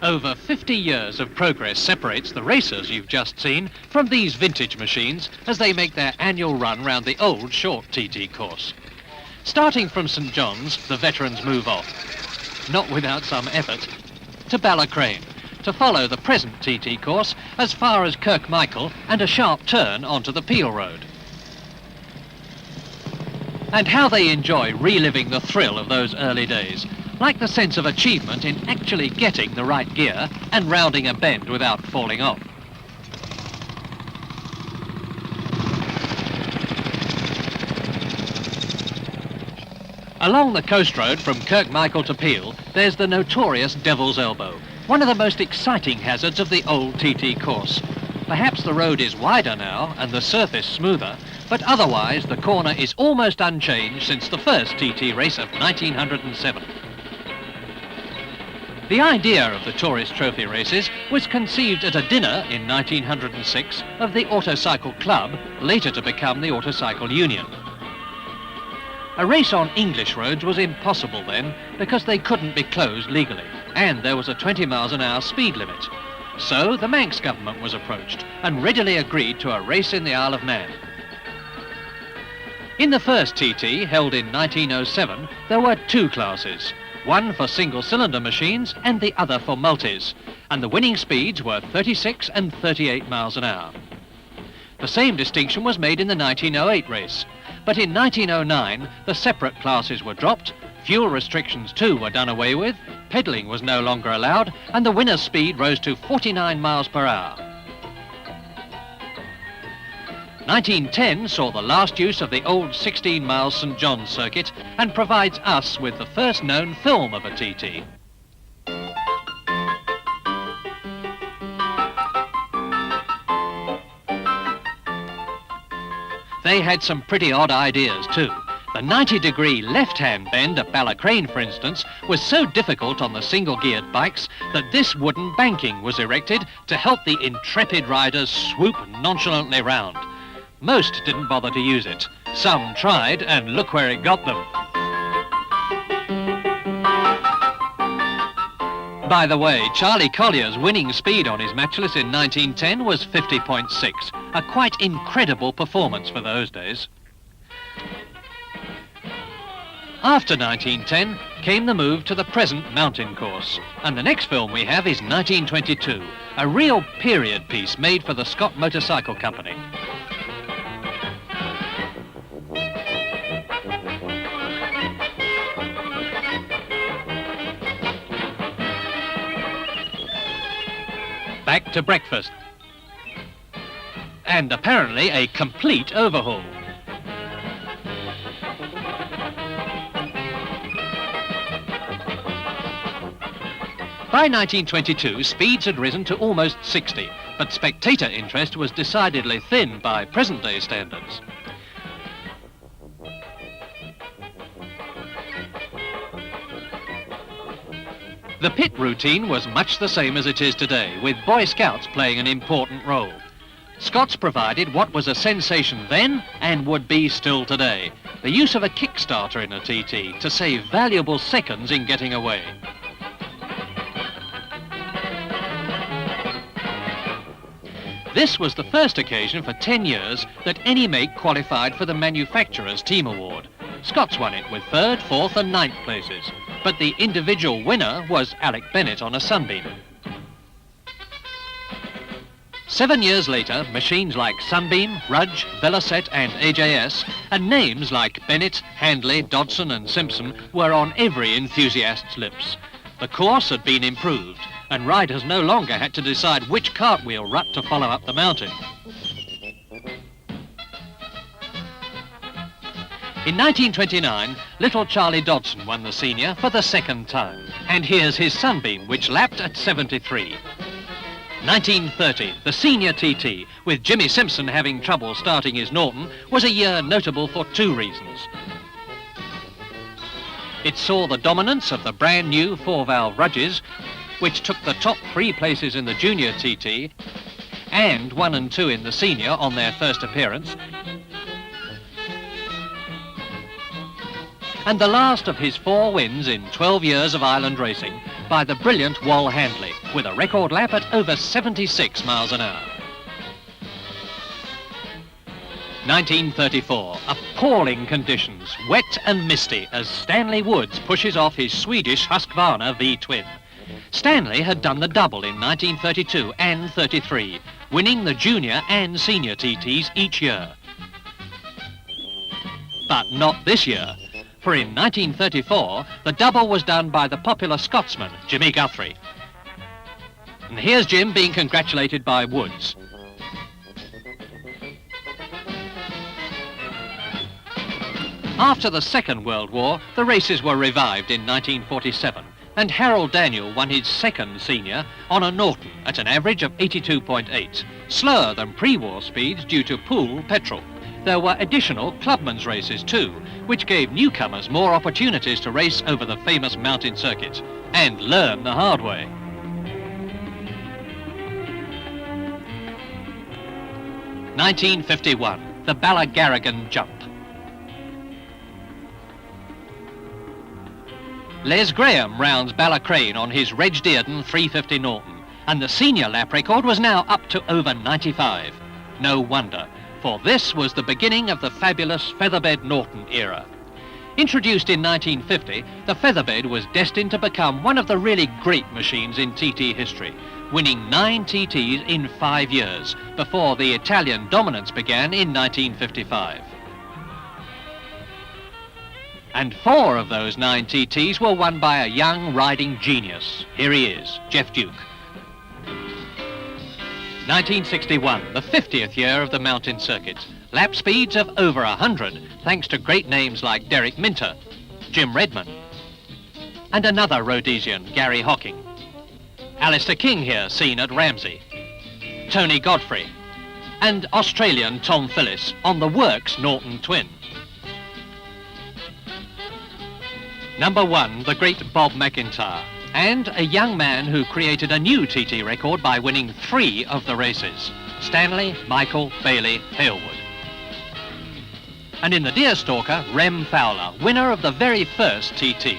Over 50 years of progress separates the racers you've just seen from these vintage machines as they make their annual run round the old short TT course. Starting from St John's, the veterans move off, not without some effort, to Ballacrane, to follow the present TT course as far as Kirkmichael and a sharp turn onto the Peel Road. And how they enjoy reliving the thrill of those early days, like the sense of achievement in actually getting the right gear and rounding a bend without falling off. Along the coast road from Kirkmichael to Peel, there's the notorious Devil's Elbow, one of the most exciting hazards of the old TT course. Perhaps the road is wider now and the surface smoother, but otherwise the corner is almost unchanged since the first TT race of 1907. The idea of the Tourist Trophy races was conceived at a dinner in 1906 of the Autocycle Club, later to become the Autocycle Union. A race on English roads was impossible then because they couldn't be closed legally, and there was a 20 miles an hour speed limit. So the Manx government was approached and readily agreed to a race in the Isle of Man. In the first TT, held in 1907, there were two classes, one for single-cylinder machines and the other for multis, and the winning speeds were 36 and 38 miles an hour. The same distinction was made in the 1908 race, but in 1909 the separate classes were dropped, fuel restrictions too were done away with, pedalling was no longer allowed, and the winner's speed rose to 49 miles per hour. 1910 saw the last use of the old 16-mile St John's circuit and provides us with the first known film of a TT. They had some pretty odd ideas too. The 90-degree left-hand bend at Ballacrane, for instance, was so difficult on the single-geared bikes that this wooden banking was erected to help the intrepid riders swoop nonchalantly round. Most didn't bother to use it. Some tried, and look where it got them. By the way, Charlie Collier's winning speed on his Matchless in 1910 was 50.6, a quite incredible performance for those days. After 1910 came the move to the present mountain course, and the next film we have is 1922, a real period piece made for the Scott Motorcycle Company. Back to breakfast. And apparently a complete overhaul. By 1922, speeds had risen to almost 60, but spectator interest was decidedly thin by present-day standards. The pit routine was much the same as it is today, with Boy Scouts playing an important role. Scots provided what was a sensation then and would be still today, the use of a kickstarter in a TT to save valuable seconds in getting away. This was the first occasion for 10 years that any make qualified for the manufacturer's team award. Scots won it with 3rd, 4th and 9th places, but the individual winner was Alec Bennett on a Sunbeam. 7 years later, machines like Sunbeam, Rudge, Velocet and AJS, and names like Bennett, Handley, Dodson and Simpson were on every enthusiast's lips. The course had been improved, and riders no longer had to decide which cartwheel rut to follow up the mountain. In 1929, little Charlie Dodson won the senior for the second time. And here's his Sunbeam, which lapped at 73. 1930, the senior TT, with Jimmy Simpson having trouble starting his Norton, was a year notable for two reasons. It saw the dominance of the brand new 4-valve Rudges, which took the top 3 places in the junior TT, and 1 and 2 in the senior on their first appearance, and the last of his 4 wins in 12 years of island racing, by the brilliant Wal Handley, with a record lap at over 76 miles an hour. 1934, appalling conditions, wet and misty, as Stanley Woods pushes off his Swedish Husqvarna V-twin. Stanley had done the double in 1932 and 33, winning the junior and senior TTs each year. But not this year, for in 1934, the double was done by the popular Scotsman, Jimmy Guthrie. And here's Jim being congratulated by Woods. After the Second World War, the races were revived in 1947, and Harold Daniel won his second senior on a Norton at an average of 82.8, slower than pre-war speeds due to pool petrol. There were additional clubmen's races too, which gave newcomers more opportunities to race over the famous mountain circuit and learn the hard way. (1951), the Ballagarrigan Jump. Les Graham rounds Ballacrane on his Reg Dearden 350 Norton, and the senior lap record was now up to over 95. No wonder, for this was the beginning of the fabulous Featherbed Norton era. Introduced in 1950, the Featherbed was destined to become one of the really great machines in TT history, winning 9 TTs in 5 years, before the Italian dominance began in 1955. And 4 of those 9 TTs were won by a young riding genius. Here he is, Jeff Duke. 1961, the 50th year of the mountain circuit. Lap speeds of over 100, thanks to great names like Derek Minter, Jim Redman, and another Rhodesian, Gary Hocking. Alistair King here, seen at Ramsey. Tony Godfrey, and Australian Tom Phillis on the Works Norton twin. Number 1, the great Bob McIntyre, and a young man who created a new TT record by winning 3 of the races, Stanley Michael Bailey Halewood. And in the Deerstalker, Rem Fowler, winner of the very first TT,